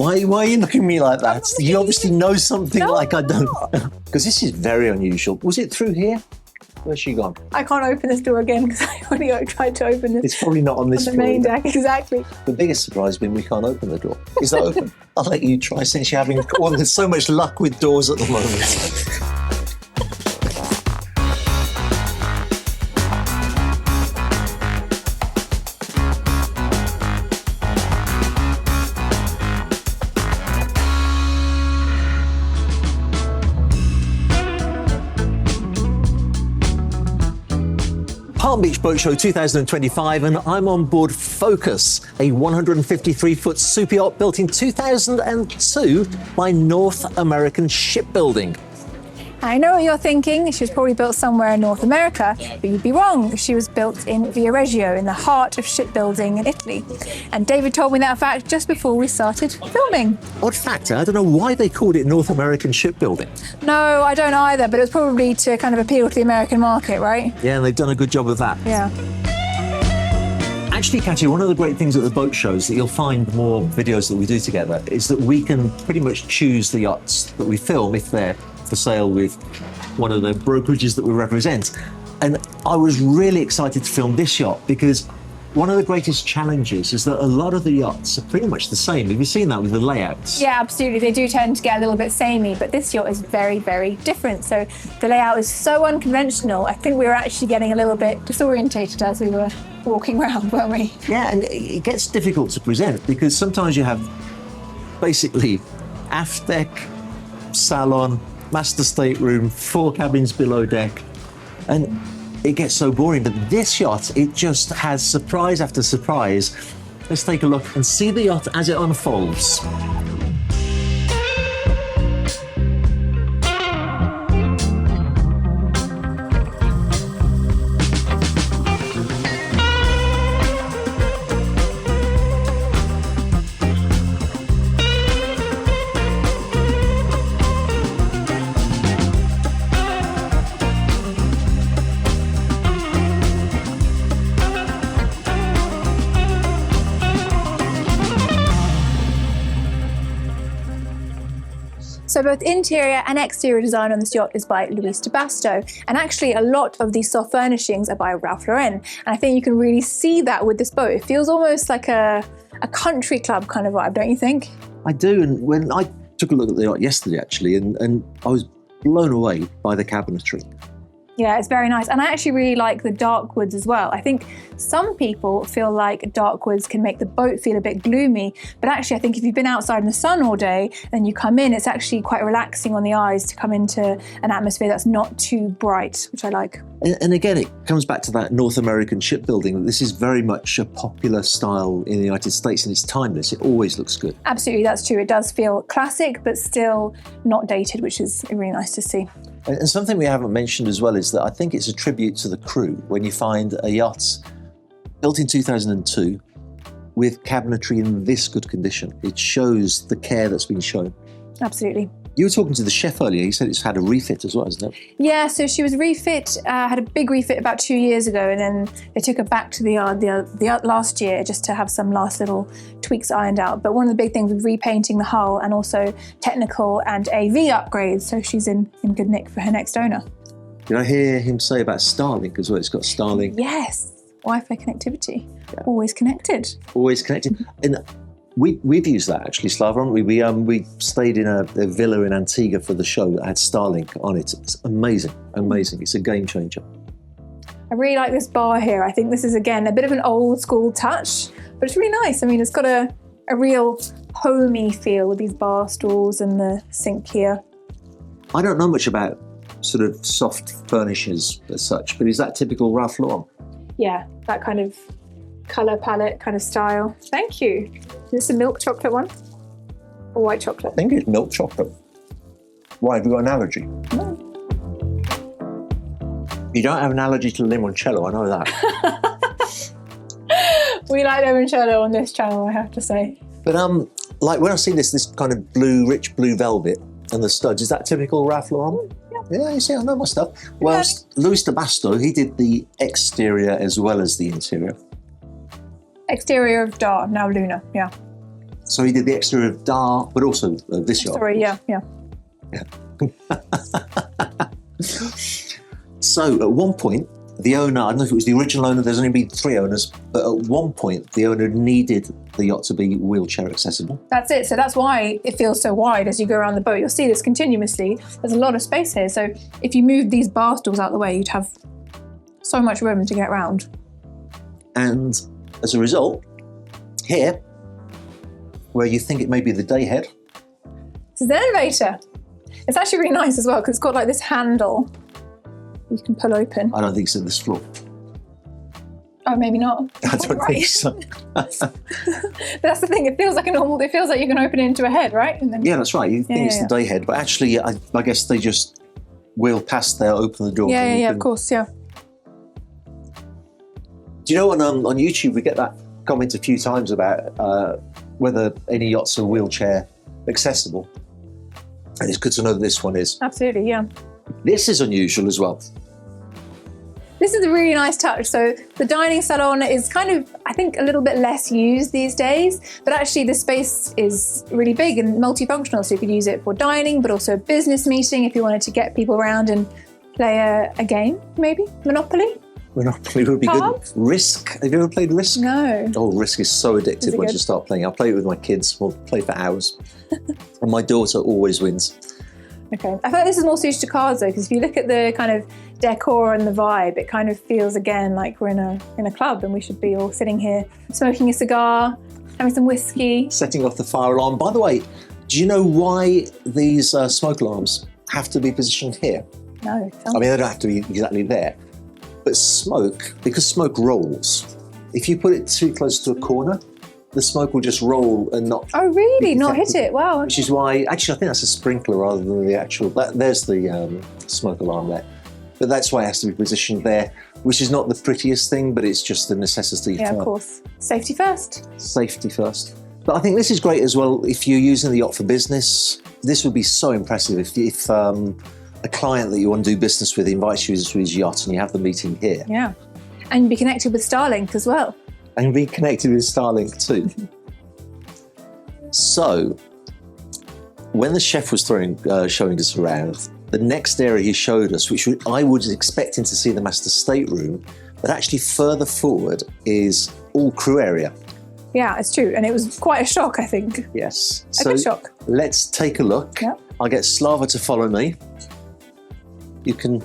Why are you looking at me like that? You obviously know something like I don't. Because this is very unusual. Was it through here? Where's she gone? I can't open this door again because I already tried to open it. It's probably not on this on the floor. main deck, exactly. The biggest surprise has been we can't open the door. Is that open? I'll let you try since you're having there's so much luck with doors at the moment. Palm Beach Boat Show 2025, and I'm on board Focus, a 153-foot super yacht built in 2002 by North American Shipbuilding. I know what you're thinking. She was probably built somewhere in North America, but you'd be wrong. She was built in Viareggio, in the heart of shipbuilding in Italy. And David told me that fact just before we started filming. Odd fact, I don't know why they called it North American Shipbuilding. No, I don't either, but it was probably to kind of appeal to the American market, right? Yeah, and they've done a good job of that. Yeah. Actually, Katia, one of the great things at the boat shows that you'll find more videos that we do together is that we can pretty much choose the yachts that we film if they're for sale with one of the brokerages that we represent. And I was really excited to film this yacht because one of the greatest challenges is that a lot of the yachts are pretty much the same. Have you seen that with the layouts? Yeah, absolutely. They do tend to get a little bit samey, but this yacht is very, very different. So the layout is so unconventional. I think we were actually getting a little bit disorientated as we were walking around, weren't we? Yeah, and it gets difficult to present because sometimes you have basically aft deck, salon, master stateroom, 4 cabins below deck, and it gets so boring. But this yacht, it just has surprise after surprise. Let's take a look and see the yacht as it unfolds. So both interior and exterior design on this yacht is by Luis de Basto, and actually a lot of these soft furnishings are by Ralph Lauren. And I think you can really see that with this boat. It feels almost like a country club kind of vibe, don't you think? I do, and when I took a look at the yacht yesterday actually, and I was blown away by the cabinetry. Yeah, it's very nice. And I actually really like the dark woods as well. I think some people feel like dark woods can make the boat feel a bit gloomy, but actually I think if you've been outside in the sun all day and you come in, it's actually quite relaxing on the eyes to come into an atmosphere that's not too bright, which I like. And again, it comes back to that North American shipbuilding. This is very much a popular style in the United States and it's timeless. It always looks good. Absolutely, that's true. It does feel classic, but still not dated, which is really nice to see. And something we haven't mentioned as well is that I think it's a tribute to the crew when you find a yacht built in 2002 with cabinetry in this good condition. It shows the care that's been shown. Absolutely. You were talking to the chef earlier. He said it's had a refit as well, hasn't it? Yeah, so she was refit, had a big refit about 2 years ago, and then they took her back to the yard last year just to have some last little tweaks ironed out. But one of the big things was repainting the hull and also technical and AV upgrades, so she's in good nick for her next owner. Did I hear him say about Starlink as well? It's got Starlink. Yes, Wi-Fi connectivity. Yeah. Always connected. Always connected. And we've used that actually, Slava, haven't we? We stayed in a villa in Antigua for the show that had Starlink on it. It's amazing, amazing. It's a game changer. I really like this bar here. I think this is, again, a bit of an old school touch, but it's really nice. I mean, it's got a real homey feel with these bar stools and the sink here. I don't know much about sort of soft furnishings as such, but is that typical Ralph Lauren? Yeah, that kind of colour palette kind of style. Thank you. Is this a milk chocolate one? Or white chocolate? I think it's milk chocolate. Why, have you got an allergy? No. You don't have an allergy to limoncello, I know that. We like limoncello on this channel, I have to say. But like when I see this kind of blue, rich blue velvet and the studs, is that typical Ralph Lauren? Yeah, you see, I know my stuff. Well, Luis de Basto, he did the exterior as well as the interior. Exterior of Dar, now Luna, yeah. So he did the exterior of Dar, but also this yacht. Sorry, yeah. So at one point, the owner, I don't know if it was the original owner, there's only been 3 owners, but at one point the owner needed the yacht to be wheelchair accessible. That's it. So that's why it feels so wide as you go around the boat. You'll see this continuously. There's a lot of space here. So if you move these bar stools out of the way, you'd have so much room to get around. And as a result, here, where you think it may be the day head, this is the elevator. It's actually really nice as well because it's got like this handle you can pull open. I don't think it's at this floor. Oh, maybe not. I don't think so. But that's the thing. It feels like it feels like you can open it into a head, right? And then, Yeah, that's right. You think it's the day head, but actually, I guess they just wheel past there, open the door. Yeah, of course, yeah. Do you know on YouTube we get that comment a few times about whether any yachts are wheelchair accessible, and it's good to know that this one is. Absolutely, yeah. This is unusual as well. This is a really nice touch. So the dining salon is kind of, I think, a little bit less used these days, but actually the space is really big and multifunctional. So you could use it for dining, but also a business meeting if you wanted to get people around and play a game, maybe. Monopoly? Monopoly would be Cards? good. Risk? Have you ever played Risk? No. Oh, Risk is so addictive once good? you start playing. I play it with my kids. We'll play for hours. And my daughter always wins. Okay. I thought this is more suited to cards though, because if you look at the kind of decor and the vibe, it kind of feels again like we're in a club and we should be all sitting here smoking a cigar, having some whiskey. Setting off the fire alarm. By the way, do you know why these smoke alarms have to be positioned here? No. I mean, they don't have to be exactly there. But smoke, because smoke rolls, if you put it too close to a corner, the smoke will just roll and not. Oh, really? be Not hit detected. it? Wow. Which is why, actually, I think that's a sprinkler rather than the actual. There's the smoke alarm there. But that's why it has to be positioned there, which is not the prettiest thing, but it's just a necessity. Yeah, for of course. Safety first. Safety first. But I think this is great as well if you're using the yacht for business. This would be so impressive if a client that you want to do business with invites you to his yacht and you have the meeting here. Yeah. And be connected with Starlink as well. And be connected with Starlink too. So, when the chef was showing us around, the next area he showed us, which I was expecting to see the master stateroom, but actually further forward is all crew area. Yeah, it's true. And it was quite a shock, I think. Yes. A good shock. Let's take a look. Yep. I'll get Slava to follow me. You can...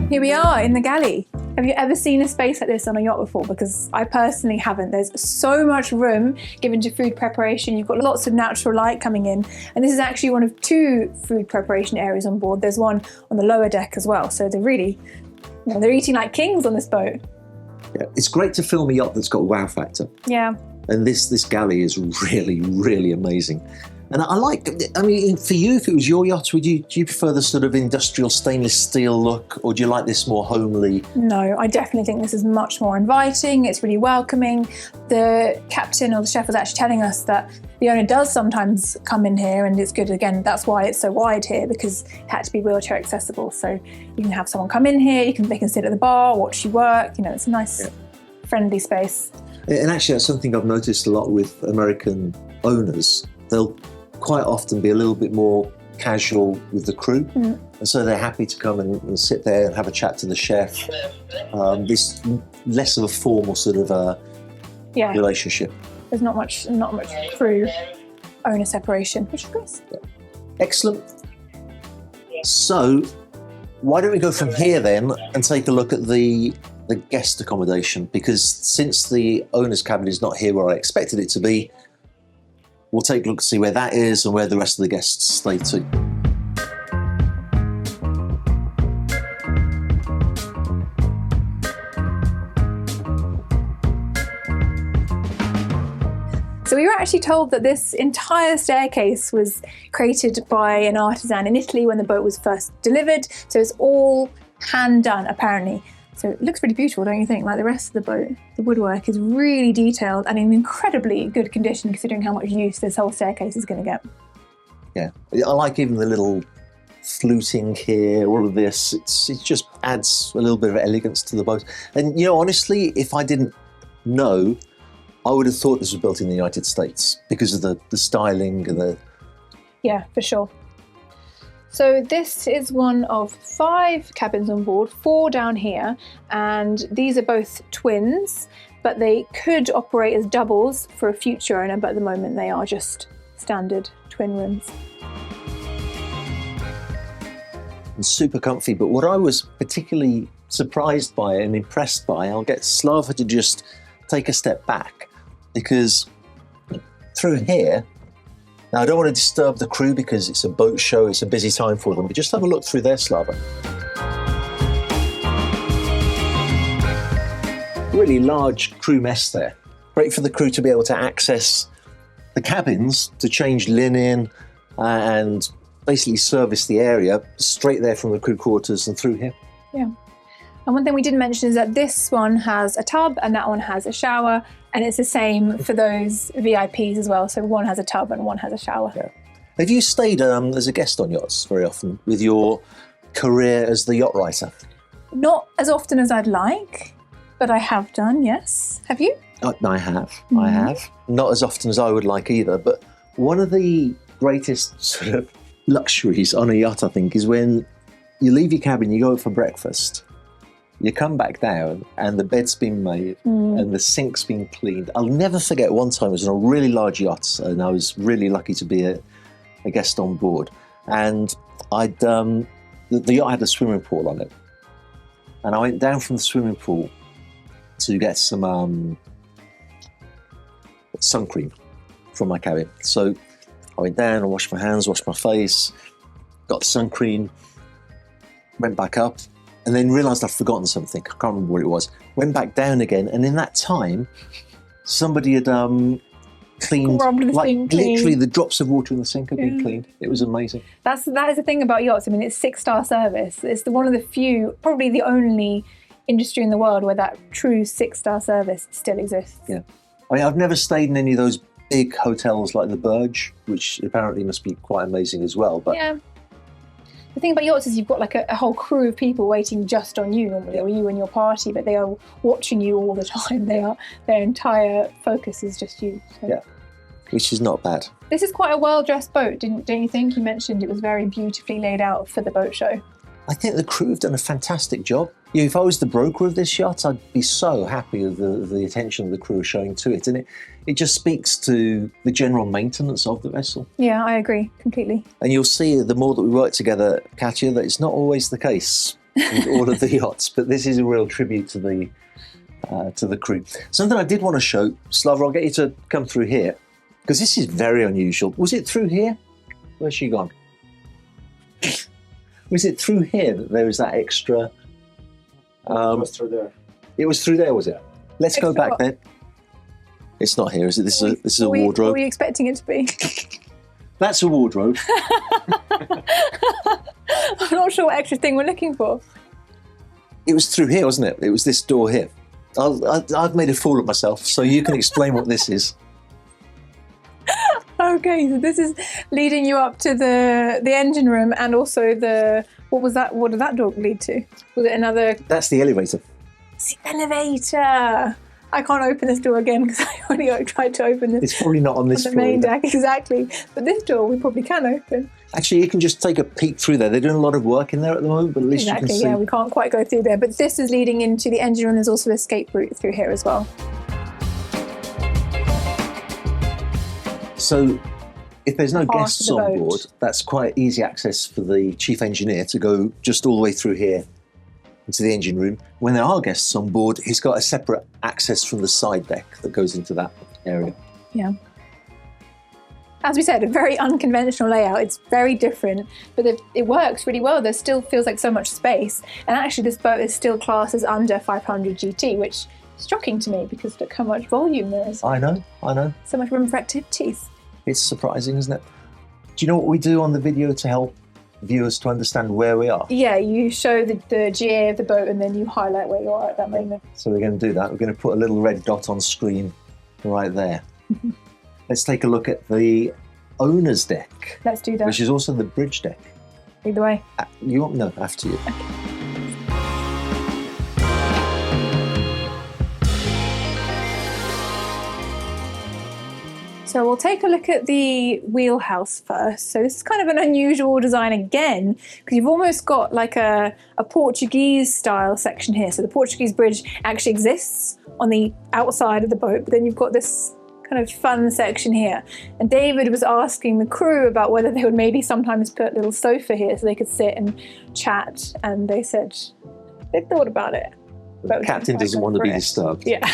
Here we are in the galley. Have you ever seen a space like this on a yacht before? Because I personally haven't. There's so much room given to food preparation. You've got lots of natural light coming in. And this is actually one of 2 food preparation areas on board. There's one on the lower deck as well. So they're really, they're eating like kings on this boat. Yeah, it's great to film a yacht that's got a wow factor. Yeah. And this galley is really, really amazing. And I mean, for you, if it was your yacht, do you prefer the sort of industrial stainless steel look, or do you like this more homely? No, I definitely think this is much more inviting. It's really welcoming. The captain or the chef was actually telling us that the owner does sometimes come in here, and it's good. Again, that's why it's so wide here, because it had to be wheelchair accessible. So you can have someone come in here, they can sit at the bar, watch you work. It's a nice, friendly space. And actually, that's something I've noticed a lot with American owners. They'll quite often be a little bit more casual with the crew, and so they're happy to come and sit there and have a chat to the chef. This less of a formal sort of relationship. There's not much crew owner separation, which is good. Yeah. Excellent. So why don't we go from here then and take a look at the guest accommodation, because since the owner's cabin is not here where I expected it to be, we'll take a look to see where that is and where the rest of the guests stay too. So we were actually told that this entire staircase was created by an artisan in Italy when the boat was first delivered. So it's all hand done, apparently. So it looks really beautiful, don't you think? Like the rest of the boat, the woodwork is really detailed and in incredibly good condition considering how much use this whole staircase is going to get. Yeah, I like even the little fluting here, all of this. It just adds a little bit of elegance to the boat. And, you know, honestly, if I didn't know, I would have thought this was built in the United States because of the styling and the... Yeah, for sure. So this is one of 5 cabins on board, 4 down here, and these are both twins, but they could operate as doubles for a future owner, but at the moment they are just standard twin rooms. And super comfy, but what I was particularly surprised by and impressed by, I'll get Slava to just take a step back, because through here, now I don't want to disturb the crew because it's a boat show, it's a busy time for them, but just have a look through there, Slava. Really large crew mess there. Great for the crew to be able to access the cabins to change linen and basically service the area straight there from the crew quarters and through here. Yeah. And one thing we didn't mention is that this one has a tub and that one has a shower, and it's the same for those VIPs as well. So one has a tub and one has a shower. Yeah. Have you stayed as a guest on yachts very often with your career as the yacht writer? Not as often as I'd like, but I have done, yes. Have you? I have. I have. Not as often as I would like either, but one of the greatest sort of luxuries on a yacht, I think, is when you leave your cabin, you go out for breakfast, you come back down and the bed's been made and the sink's been cleaned. I'll never forget one time I was on a really large yacht and I was really lucky to be a guest on board, and I'd the yacht had a swimming pool on it, and I went down from the swimming pool to get some sun cream from my cabin. So I went down and washed my hands, washed my face, got the sun cream, went back up, and then realised I'd forgotten something. I can't remember what it was. Went back down again, and in that time, somebody had cleaned, literally the drops of water in the sink had been cleaned. It was amazing. That is the thing about yachts. I mean, it's 6-star service. It's one of the few, probably the only industry in the world where that true 6-star service still exists. Yeah. I mean, I've never stayed in any of those big hotels like the Burj, which apparently must be quite amazing as well. But yeah. The thing about yachts is you've got like a whole crew of people waiting just on you normally, or you and your party, but they are watching you all the time. Their entire focus is just you. So. Yeah, which is not bad. This is quite a well-dressed boat, don't you think? You mentioned it was very beautifully laid out for the boat show. I think the crew have done a fantastic job. You know, if I was the broker of this yacht, I'd be so happy with the attention the crew are showing to it. And it just speaks to the general maintenance of the vessel. Yeah, I agree completely. And you'll see the more that we work together, Katia, that it's not always the case with all of the yachts, but this is a real tribute to the crew. Something I did want to show, Slava, I'll get you to come through here, because this is very unusual. Was it through here? Where's she gone? Was it through here that there was that extra... It was through there. It was through there, was it? Let's go back there. It's not here, is it? This is a wardrobe. What were you expecting it to be? That's a wardrobe. I'm not sure what extra thing we're looking for. It was through here, wasn't it? It was this door here. I've made a fool of myself, so you can explain what this is. Okay, so this is leading you up to the engine room, and also what was that? What did that door lead to? Was it another? That's the elevator. It's the elevator. I can't open this door again because I already tried to open this. It's probably not on this the floor. main deck, exactly. But this door we probably can open. Actually, you can just take a peek through there. They're doing a lot of work in there at the moment, but at least you can see. Yeah, we can't quite go through there. But this is leading into the engine room. There's also an escape route through here as well. So if there's no guests on board, that's quite easy access for the chief engineer to go just all the way through here into the engine room. When there are guests on board, he's got a separate access from the side deck that goes into that area. Yeah. As we said, a very unconventional layout. It's very different, but it works really well. There still feels like so much space. And actually this boat is still classed as under 500 GT, which is shocking to me because look how much volume there is. I know. So much room for activities. It's surprising, isn't it? Do you know what we do on the video to help viewers to understand where we are? Yeah, you show the GA of the boat and then you highlight where you are at that moment. So we're going to do that. We're going to put a little red dot on screen right there. Let's take a look at the owner's deck, Let's do that. which is also the bridge deck. Either way. You want no after you. So we'll take a look at the wheelhouse first. So this is kind of an unusual design again, because you've almost got like a Portuguese style section here. So the Portuguese bridge actually exists on the outside of the boat, but then you've got this kind of fun section here. And David was asking the crew about whether they would maybe sometimes put a little sofa here so they could sit and chat. And they said they thought about it. The captain doesn't want to be disturbed. Yeah,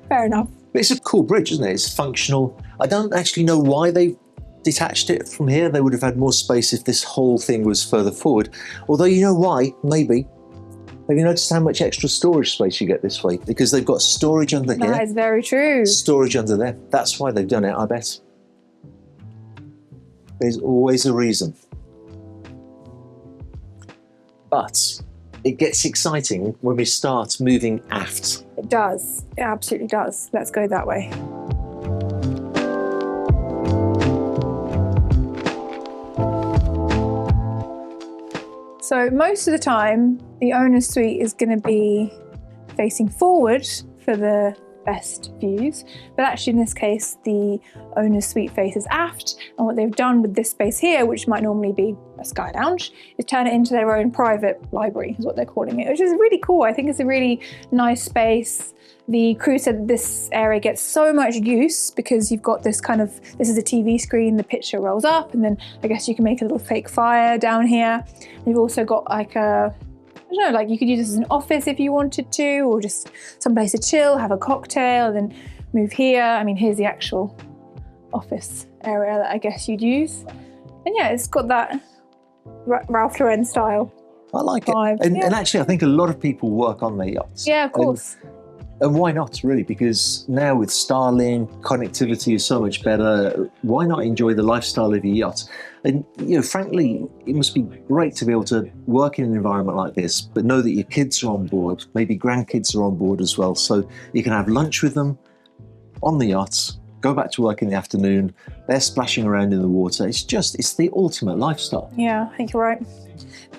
fair enough. But it's a cool bridge, isn't it? It's functional. I don't actually know why they detached it from here. They would have had more space if this whole thing was further forward. Although, you know why? Maybe. Have you noticed how much extra storage space you get this way? Because they've got storage under here. That is very true. Storage under there. That's why they've done it, I bet. There's always a reason. But it gets exciting when we start moving aft. It does. It absolutely does. Let's go that way. So most of the time, the owner's suite is going to be facing forward for the best views, but actually in this case, the owner's suite faces aft, and what they've done with this space here, which might normally be a sky lounge, is turn it into their own private library, is what they're calling it, which is really cool. I think it's a really nice space. The crew said that this area gets so much use because you've got this kind of, this is a TV screen, the picture rolls up, and then I guess you can make a little fake fire down here. And you've also got like a, I don't know, like you could use this as an office if you wanted to, or just someplace to chill, have a cocktail, and then move here. I mean, here's the actual office area that I guess you'd use. And yeah, it's got that Ralph Lauren style. I like vibe. it. And, Yeah. and actually, I think a lot of people work on their yachts. Yeah, of course. And why not, really? Because now with Starlink, connectivity is so much better. Why not enjoy the lifestyle of your yacht? And, you know, frankly, it must be great to be able to work in an environment like this, but know that your kids are on board, maybe grandkids are on board as well. So you can have lunch with them on the yacht, go back to work in the afternoon, they're splashing around in the water. It's the ultimate lifestyle. Yeah, I think you're right. And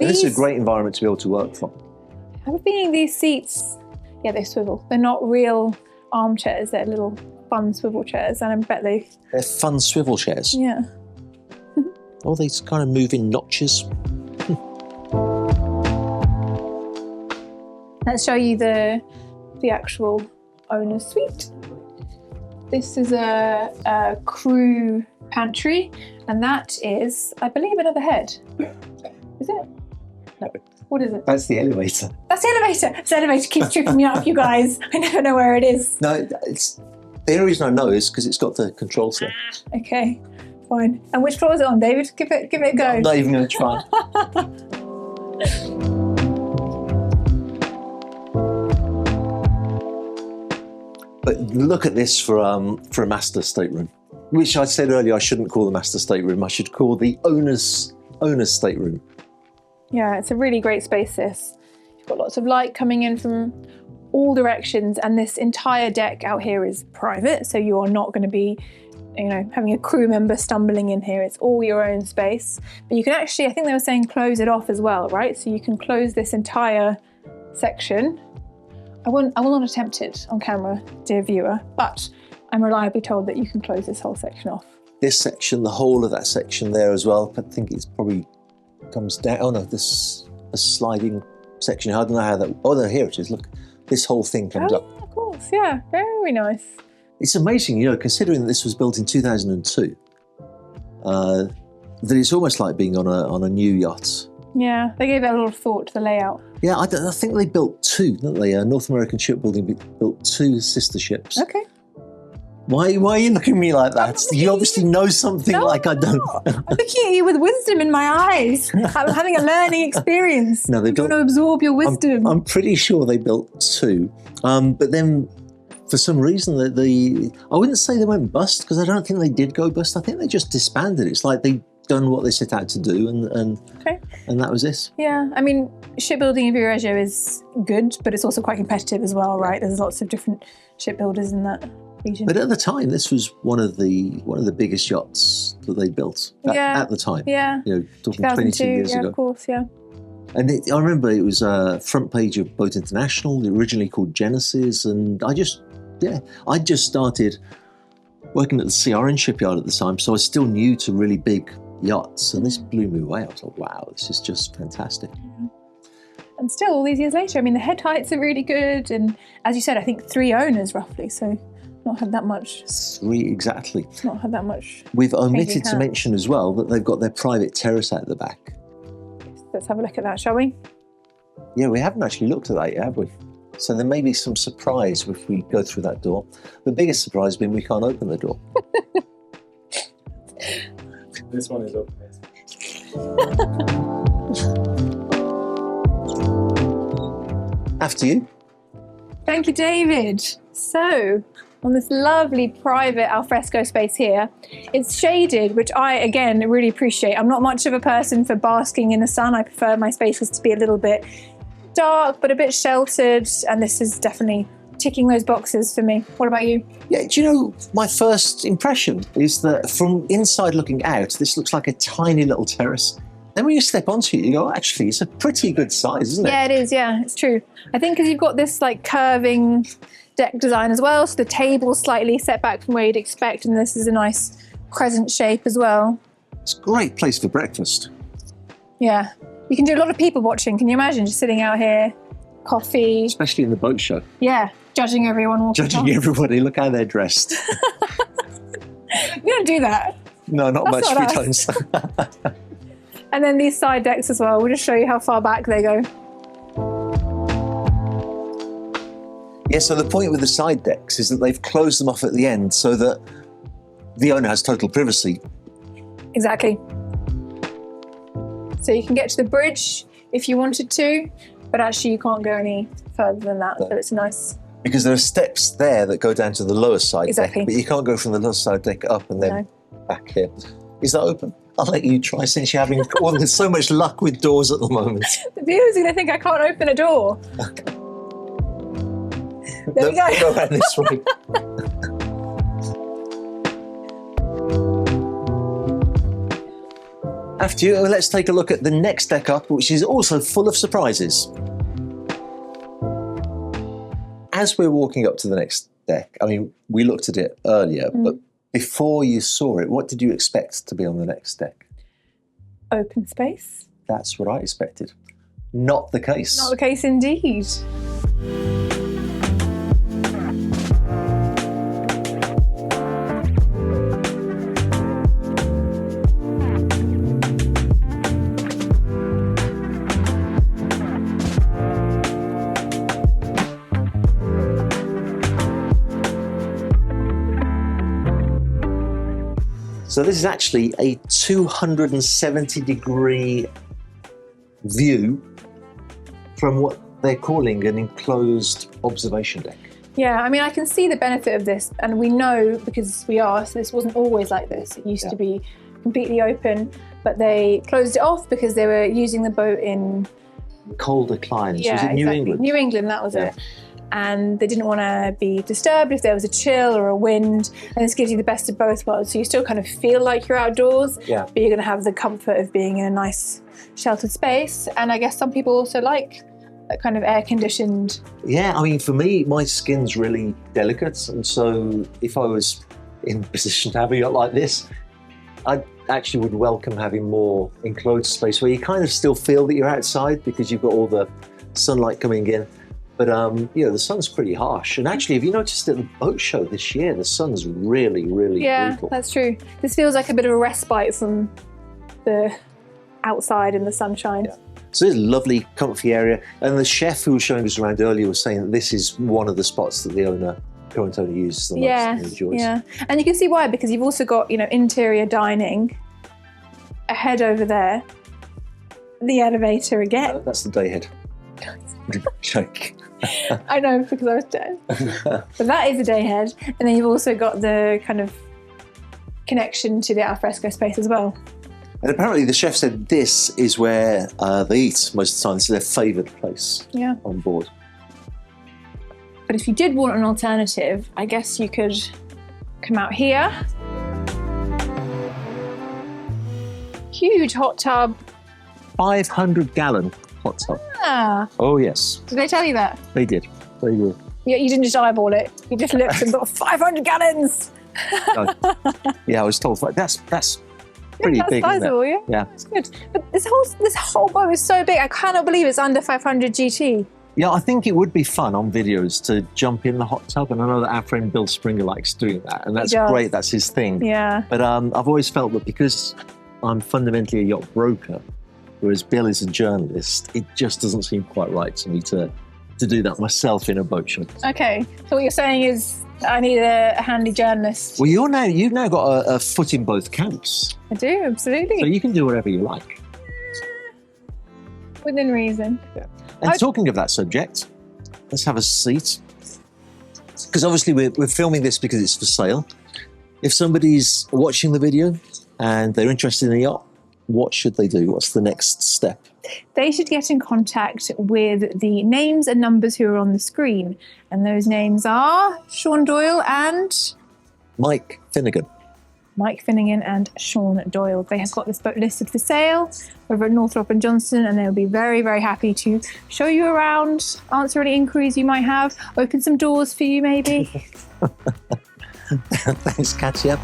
it's a great environment to be able to work from. I have a feeling these seats, yeah, they swivel. They're not real armchairs, they're little fun swivel chairs, and I bet They're fun swivel chairs. yeah. Oh, they kind of move in notches. Let's show you the actual owner's suite. This is a crew pantry, and that is, I believe, another head. Is it? No. What is it? That's the elevator. That's the elevator. It's the elevator keeps tripping me up, you guys. I never know where it is. No, it's the only reason I know is because it's got the controls there. Okay, fine. And which floor is it on, David? Give it a go. I'm not even going to try. But look at this for a master stateroom, which I said earlier I shouldn't call the master stateroom. I should call the owner's stateroom. Yeah, it's a really great space, this. You've got lots of light coming in from all directions, and this entire deck out here is private, so you are not going to be, you know, having a crew member stumbling in here. It's all your own space. But you can actually, I think they were saying, close it off as well, right? So you can close this entire section. I will not attempt it on camera, dear viewer, but I'm reliably told that you can close this whole section off. This section, the whole of that section there as well, I think it's probably comes down. Oh no, this a sliding section. I don't know how that. Oh no, here it is. Look, this whole thing comes up. Yeah, of course. Yeah, very nice. It's amazing, you know, considering that this was built in 2002. That it's almost like being on a new yacht. Yeah, they gave it a lot of thought to the layout. Yeah, I think they built two, didn't they? North American Shipbuilding built two sister ships. Okay. Why are you looking at me like that? You obviously know something like I don't. I'm looking at you with wisdom in my eyes. I'm having a learning experience. No, they I'm going to absorb your wisdom. I'm pretty sure they built two, but then for some reason I wouldn't say they went bust, because I don't think they did go bust. I think they just disbanded. It's like they'd done what they set out to do, and that was it. Yeah, I mean, shipbuilding in Viareggio is good, but it's also quite competitive as well, right? There's lots of different shipbuilders in that region. But at the time, this was one of the biggest yachts that they built at the time. Yeah. You know, talking 22 years ago. Of course, yeah. And I remember it was a front page of Boat International, originally called Genesis, and I just started working at the CRN shipyard at the time, so I was still new to really big yachts, and this blew me away. I was like, wow, this is just fantastic. And still, all these years later, I mean, the head heights are really good, and as you said, I think 3 owners roughly, so not had that much. 3, exactly. Not had that much. We've omitted to mention as well that they've got their private terrace out the back. Let's have a look at that, shall we? Yeah, we haven't actually looked at that yet, have we? So there may be some surprise if we go through that door. The biggest surprise being we can't open the door. This one is open. After you. Thank you, David. So, on this lovely private alfresco space here, it's shaded, which I, again, really appreciate. I'm not much of a person for basking in the sun. I prefer my spaces to be a little bit dark, but a bit sheltered, and this is definitely ticking those boxes for me. What about you? Yeah, do you know, my first impression is that from inside looking out, this looks like a tiny little terrace. Then when you step onto it, you go, actually, it's a pretty good size, isn't it? Yeah, it is. Yeah, it's true. I think because you've got this like curving deck design as well, so the table's slightly set back from where you'd expect, and this is a nice crescent shape as well. It's a great place for breakfast. Yeah. You can do a lot of people watching. Can you imagine just sitting out here, coffee? Especially in the boat show. Yeah, judging everyone walking Judging past. everybody, look how they're dressed. We don't do that. No, not That's much. not We don't. And then these side decks as well. We'll just show you how far back they go. Yeah, so the point with the side decks is that they've closed them off at the end so that the owner has total privacy. Exactly. So you can get to the bridge if you wanted to, but actually you can't go any further than that. So it's nice. Because there are steps there that go down to the lower side Exactly. deck, but you can't go from the lower side deck up and then back here. Is that open? I'll let you try since you're having there's so much luck with doors at the moment. The viewers are going to think I can't open a door. There we go. Go around this way. After you, let's take a look at the next deck up, which is also full of surprises. As we're walking up to the next deck, I mean, we looked at it earlier, but before you saw it, what did you expect to be on the next deck? Open space. That's what I expected. Not the case. Not the case indeed. So this is actually a 270-degree view from what they're calling an enclosed observation deck. Yeah, I mean, I can see the benefit of this, and we know because we asked, this wasn't always like this. It used to be completely open, but they closed it off because they were using the boat in colder climes. Yeah, was it New England? New England, that was it. And they didn't want to be disturbed if there was a chill or a wind, and this gives you the best of both worlds. So you still kind of feel like you're outdoors, but you're going to have the comfort of being in a nice sheltered space. And I guess some people also like that kind of air-conditioned. Yeah, I mean, for me, my skin's really delicate, and so if I was in a position to have a yacht like this, I actually would welcome having more enclosed space where you kind of still feel that you're outside because you've got all the sunlight coming in. But, you know, the sun's pretty harsh. And actually, have you noticed at the boat show this year, the sun's really, really brutal? That's true. This feels like a bit of a respite from the outside and the sunshine. Yeah. So there's a lovely, comfy area. And the chef who was showing us around earlier was saying that this is one of the spots that the current owner uses the most and enjoys. Yeah, and you can see why, because you've also got, you know, interior dining ahead over there, the elevator again. No, that's the day head. Joke. I know, because I was dead. But that is a day head. And then you've also got the kind of connection to the alfresco space as well. And apparently the chef said this is where they eat most of the time. This is their favoured place on board. But if you did want an alternative, I guess you could come out here. Huge hot tub. 500-gallon hot tub. Ah, Oh, yes. did they tell you that? They did. They did. Yeah, you didn't just eyeball it. You just looked and thought 500 gallons. Yeah, I was told that's pretty That's big, isn't it? sizable, yeah. Yeah. It's good. But this whole boat is so big. I cannot believe it's under 500 GT. Yeah, I think it would be fun on videos to jump in the hot tub, and I know that our friend Bill Springer likes doing that, and that's does. great. That's his thing. Yeah. But I've always felt that because I'm fundamentally a yacht broker, whereas Bill is a journalist, it just doesn't seem quite right to me to do that myself in a boat show. Okay. So what you're saying is I need a handy journalist. Well, you've now got a foot in both camps, I do, absolutely. so you can do whatever you like. Within reason. And talking of that subject, let's have a seat. Because obviously we're filming this because it's for sale. If somebody's watching the video and they're interested in a yacht, what should they do? What's the next step? They should get in contact with the names and numbers who are on the screen. And those names are Sean Doyle and Mike Finnegan. Mike Finnegan and Sean Doyle. They have got this boat listed for sale over at Northrop and Johnson, and they'll be very, very happy to show you around, answer any inquiries you might have, open some doors for you maybe. Thanks, Katia.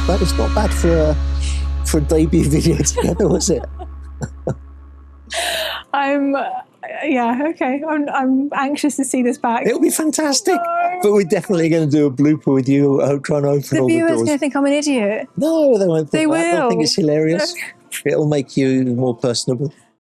That was not bad for a debut video together, was it? I'm anxious to see this back. It'll be fantastic. No. But we're definitely going to do a blooper with you trying to open The all the viewers are doors. going to think I'm an idiot. No, they won't think They that. They'll will. think it's hilarious. It'll make you more personable.